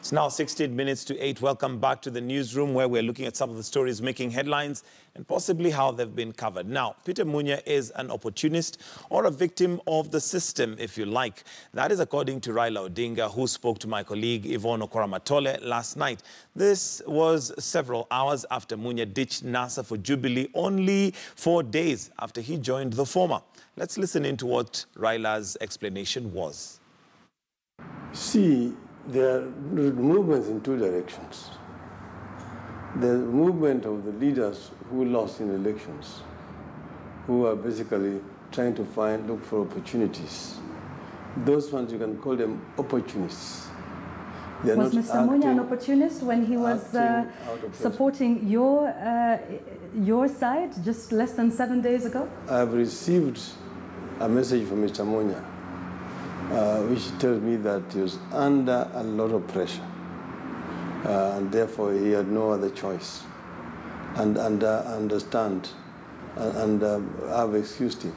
It's now 16 minutes to 8. Welcome back to the newsroom, where we're looking at some of the stories making headlines and possibly how they've been covered. Now, Peter Munya is an opportunist or a victim of the system, if you like. That is according to Raila Odinga, who spoke to my colleague Yvonne Okora-Matole last night. This was several hours after Munya ditched NASA for Jubilee, only 4 days after he joined the former. Let's listen into what Raila's explanation was. See, there are movements in two directions. The movement of the leaders who lost in elections, who are basically trying to look for opportunities. Those ones, you can call them opportunists. Was Mr. Munya an opportunist when he was supporting your side just less than 7 days ago? I've received a message from Mr. Munya, which tells me that he was under a lot of pressure, and therefore he had no other choice, and understand, and I've excused him.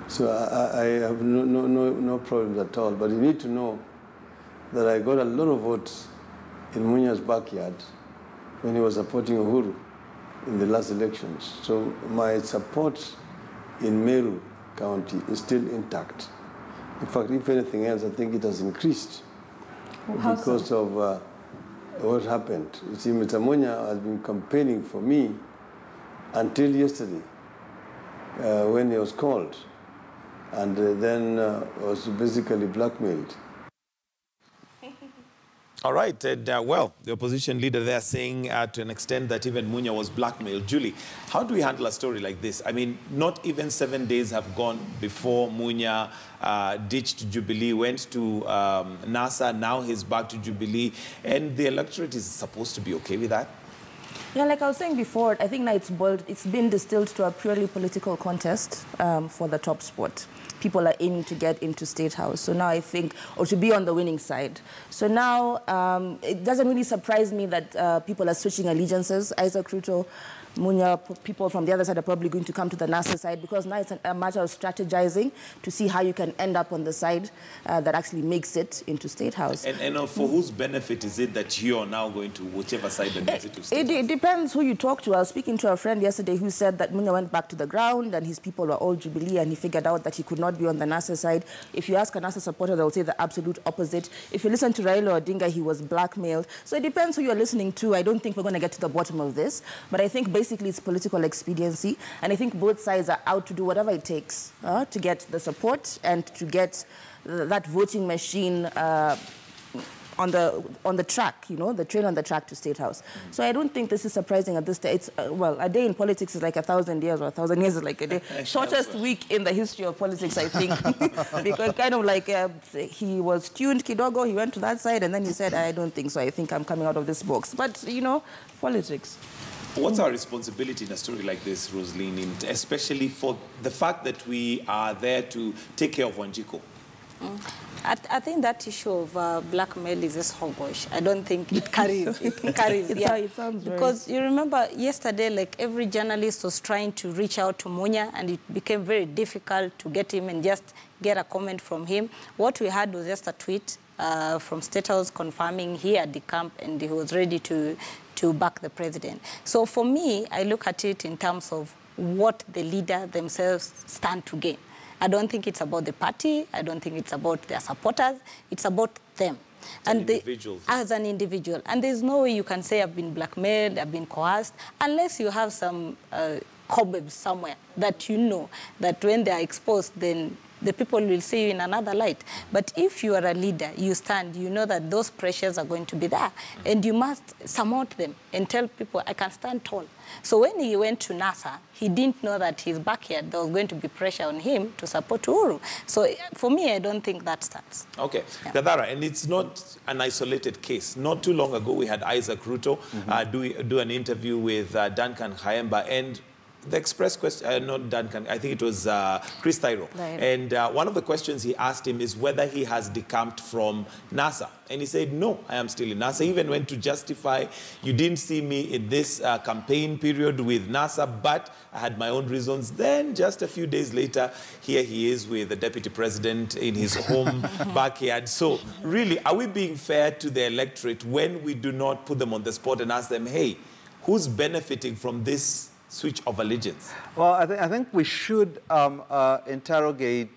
So I have no problems at all. But you need to know that I got a lot of votes in Munya's backyard when he was supporting Uhuru in the last elections. So my support in Meru County is still intact. In fact, if anything else, I think it has increased because of what happened. You see, Mr. Munya has been campaigning for me until yesterday when he was called, and then was basically blackmailed. All right, and well, the opposition leader there saying to an extent that even Munya was blackmailed. Julie, how do we handle a story like this? I mean, not even 7 days have gone before Munya ditched Jubilee, went to NASA, now he's back to Jubilee, and the electorate is supposed to be okay with that? Yeah, like I was saying before, I think now it's been distilled to a purely political contest for the top spot. People are aiming to get into State House. So now I think, or to be on the winning side. So now it doesn't really surprise me that people are switching allegiances. Isaac Ruto, Munya, people from the other side are probably going to come to the NASA side, because now it's a matter of strategizing to see how you can end up on the side that actually makes it into State House. And for whose benefit is it that you are now going to whichever side that makes it to State House? It depends who you talk to. I was speaking to a friend yesterday who said that Munya went back to the ground and his people were all Jubilee, and he figured out that he could not be on the NASA side. If you ask a NASA supporter, they'll say the absolute opposite. If you listen to Raila Odinga, he was blackmailed. So it depends who you're listening to. I don't think we're going to get to the bottom of this, but I think basically it's political expediency, and I think both sides are out to do whatever it takes to get the support and to get that voting machine on the track, you know, the train on the track to State House. So I don't think this is surprising at this stage. It's, well, a day in politics is like 1,000 years, or 1,000 years is like a day. Shortest week in the history of politics, I think. Because kind of like he was tuned kidogo, he went to that side, and then he said, I don't think so. I think I'm coming out of this box. But, you know, politics. What's our responsibility in a story like this, Rosaline, especially for the fact that we are there to take care of Wanjiku? I think that issue of blackmail is just hogwash. I don't think it carries. It sounds because you remember yesterday, like every journalist was trying to reach out to Munya, and it became very difficult to get him and just get a comment from him. What we had was just a tweet from State House confirming he had decamped and he was ready to back the president. So for me, I look at it in terms of what the leader themselves stand to gain. I don't think it's about the party. I don't think it's about their supporters. It's about them. And as an individual. And there's no way you can say I've been blackmailed, I've been coerced, unless you have some cobwebs somewhere that you know that when they are exposed, then the people will see you in another light. But if you are a leader, you stand, you know that those pressures are going to be there. And you must surmount them and tell people, I can stand tall. So when he went to NASA, he didn't know that his backyard, there was going to be pressure on him to support Uhuru. So for me, I don't think that stands. Okay. Yeah. Gadara, and it's not an isolated case. Not too long ago, we had Isaac Ruto do an interview with Duncan Khaemba, and the Express question, not Duncan, I think it was Chris Thairo. Right. And one of the questions he asked him is whether he has decamped from NASA. And he said, no, I am still in NASA. He even went to justify, you didn't see me in this campaign period with NASA, but I had my own reasons. Then just a few days later, here he is with the deputy president in his home backyard. So really, are we being fair to the electorate when we do not put them on the spot and ask them, hey, who's benefiting from this switch of allegiance? Well, I think we should interrogate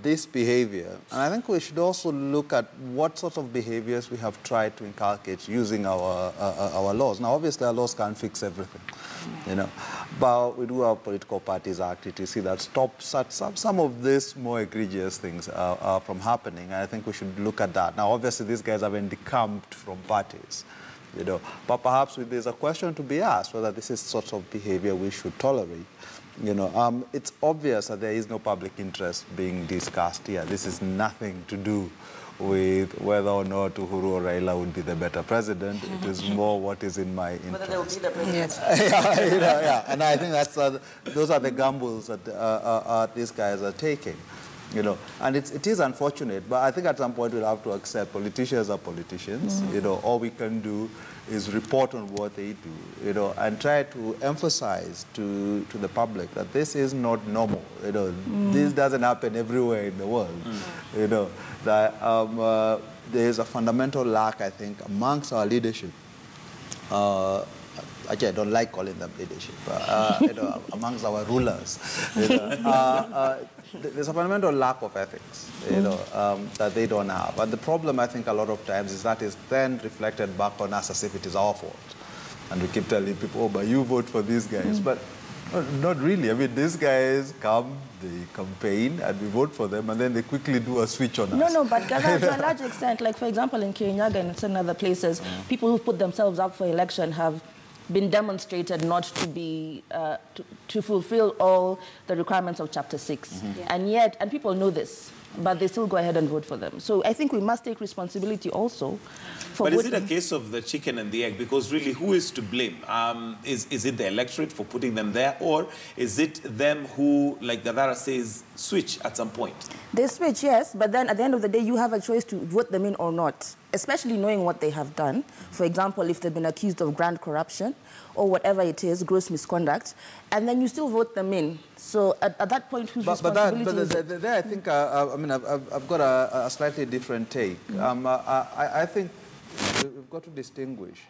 this behavior. And I think we should also look at what sort of behaviors we have tried to inculcate using our laws. Now, obviously, our laws can't fix everything, you know. But we do have Political Parties Act to see that stops some of these more egregious things from happening. And I think we should look at that. Now, obviously, these guys have been decamped from parties, you know. But perhaps there's a question to be asked whether this is sort of behavior we should tolerate. You know, it's obvious that there is no public interest being discussed here. This is nothing to do with whether or not Uhuru or Raila would be the better president. It is more what is in my interest. Whether they will be the president. Yeah, you know, yeah. And I think that's those are the gambles that these guys are taking. You know, and it is unfortunate, but I think at some point we'll have to accept politicians are politicians. You know, all we can do is report on what they do, you know, and try to emphasize to the public that this is not normal. You know, this doesn't happen everywhere in the world. You know, that there is a fundamental lack, I think, amongst our leadership. Actually, I don't like calling them leadership, you know, amongst our rulers. You know, there's a fundamental lack of ethics, you know, that they don't have. And the problem, I think, a lot of times is that is then reflected back on us as if it is our fault. And we keep telling people, oh, but you vote for these guys. But not really. I mean, these guys come, they campaign, and we vote for them, and then they quickly do a switch on us. No, but to a large extent, like, for example, in Kirinyaga and certain other places, people who put themselves up for election have been demonstrated not to be, to fulfill all the requirements of Chapter 6. And people know this, but they still go ahead and vote for them. So I think we must take responsibility also for But is it a case of the chicken and the egg? Because really, who is to blame? Is it the electorate for putting them there? Or is it them who, like Gadara says, switch at some point? They switch, yes, but then at the end of the day, you have a choice to vote them in or not, especially knowing what they have done. For example, if they've been accused of grand corruption or whatever it is, gross misconduct, and then you still vote them in. So at that point, whose responsibility is it? There, I think, I mean, I've got a slightly different take. I think we've got to distinguish.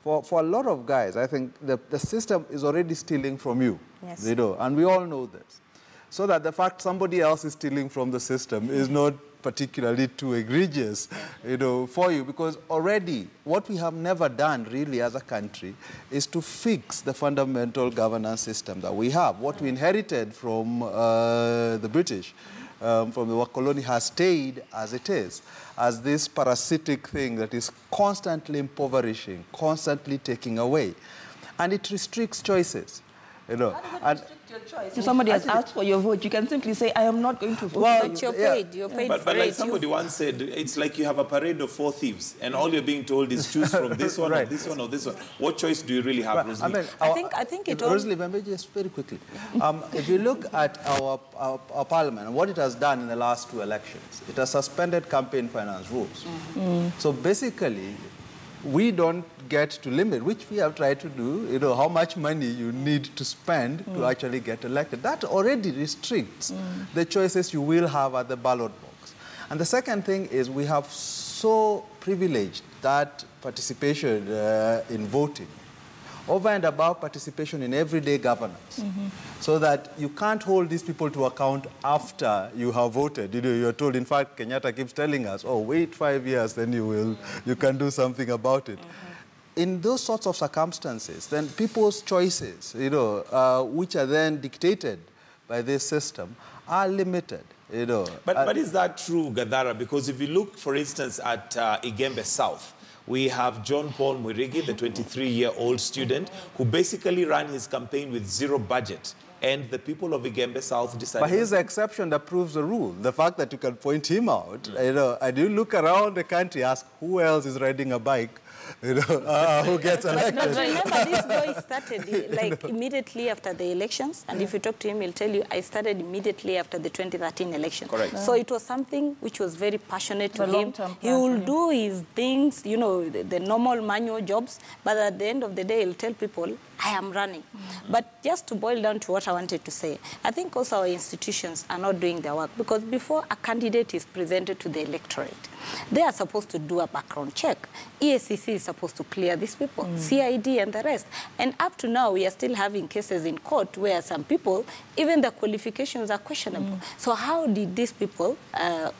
For a lot of guys, I think the system is already stealing from you, you know, and we all know this. So that the fact somebody else is stealing from the system is not particularly too egregious, you know, for you, because already what we have never done really as a country is to fix the fundamental governance system that we have. What we inherited from the British, from the Wakoloni, has stayed as it is, as this parasitic thing that is constantly impoverishing, constantly taking away. And it restricts choices, you know. Your choice. If somebody has asked for your vote, you can simply say, I am not going to vote. Well, but you're paid. You're paid but like somebody once said, it's like you have a parade of 4 thieves, and all you're being told is choose from this one, or this one, or this one. What choice do you really have, Rosalie? I mean, I think it all... Rosalie, maybe just very quickly. If you look at our parliament and what it has done in the last 2 elections, it has suspended campaign finance rules. So basically, we don't get to limit, which we have tried to do, you know, how much money you need to spend to actually get elected. That already restricts the choices you will have at the ballot box. And the second thing is we have so privileged that participation in voting over and above participation in everyday governance, so that you can't hold these people to account after you have voted. You know, you're told, in fact, Kenyatta keeps telling us, oh, wait 5 years, then you can do something about it. In those sorts of circumstances, then people's choices, you know, which are then dictated by this system, are limited, you know. But is that true, Gadara? Because if you look, for instance, at Igembe South, we have John Paul Mwirigi, the 23-year-old student, who basically ran his campaign with 0 budget. And the people of Igembe South decided... But he's the exception that proves the rule. The fact that you can point him out, you know, and you look around the country, ask who else is riding a bike who gets elected. But remember, this boy started like immediately after the elections, and if you talk to him, he'll tell you, I started immediately after the 2013 election. Correct. So it was something which was very passionate to him. He will do his things, you know, the normal manual jobs, but at the end of the day, he'll tell people, I am running. But just to boil down to what I wanted to say, I think also our institutions are not doing their work, because before a candidate is presented to the electorate, they are supposed to do a background check. EACC is supposed to clear these people, CID and the rest. And up to now, we are still having cases in court where some people, even the qualifications are questionable. So how did these people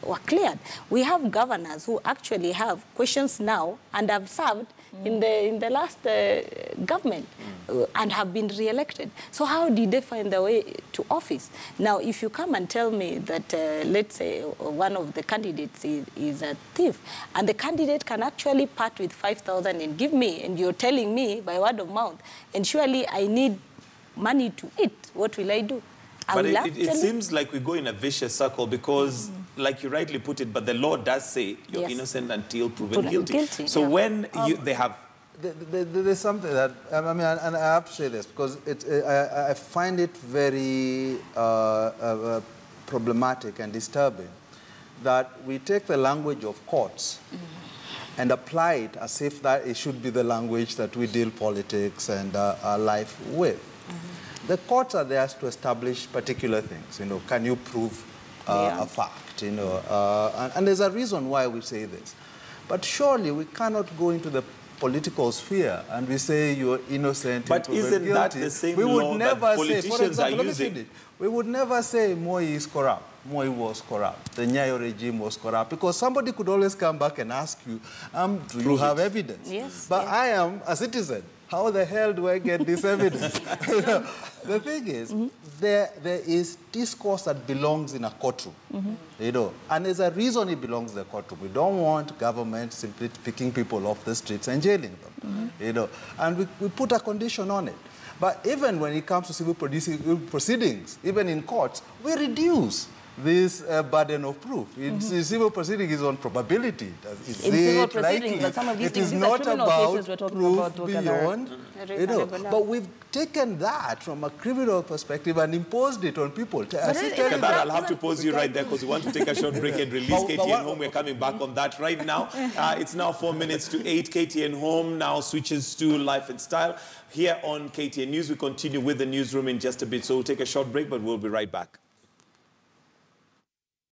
were cleared? We have governors who actually have questions now and have served in the last government and have been re-elected. So how did they find their way to office? Now, if you come and tell me that, let's say, one of the candidates is a thief, and the candidate can actually part with 5,000 and give me, and you're telling me by word of mouth, and surely I need money to eat, what will I do? But it seems like we go in a vicious circle because, like you rightly put it, but the law does say you're innocent until proven guilty. So when they have... There's something that, I mean, and I have to say this, because I find it very problematic and disturbing that we take the language of courts and apply it as if that it should be the language that we deal politics and our life with. The courts are there to establish particular things. You know, can you prove a fact? You know, and there's a reason why we say this. But surely we cannot go into the political sphere and we say you're innocent. But isn't that the same law that politicians are using? We would never say Moi is corrupt. Moi was corrupt. The Nyayo regime was corrupt. Because somebody could always come back and ask you, do you have evidence? Yes. But I am a citizen. How the hell do I get this evidence? The thing is, there is discourse that belongs in a courtroom, you know, and there's a reason it belongs in the courtroom. We don't want government simply picking people off the streets and jailing them, you know, and we put a condition on it. But even when it comes to civil proceedings, even in courts, we reduce this burden of proof. Civil proceeding is on probability. In civil proceedings, but some of these things, these are criminal cases we're talking about. Beyond, you know, but we've taken that from a criminal perspective and imposed it on people. I'll have to pause you right there because we want to take a short break and release KTN Home. We're coming back on that right now. It's now 4 minutes to 8. KTN Home now switches to Life and Style. Here on KTN News, we continue with the newsroom in just a bit. So we'll take a short break, but we'll be right back.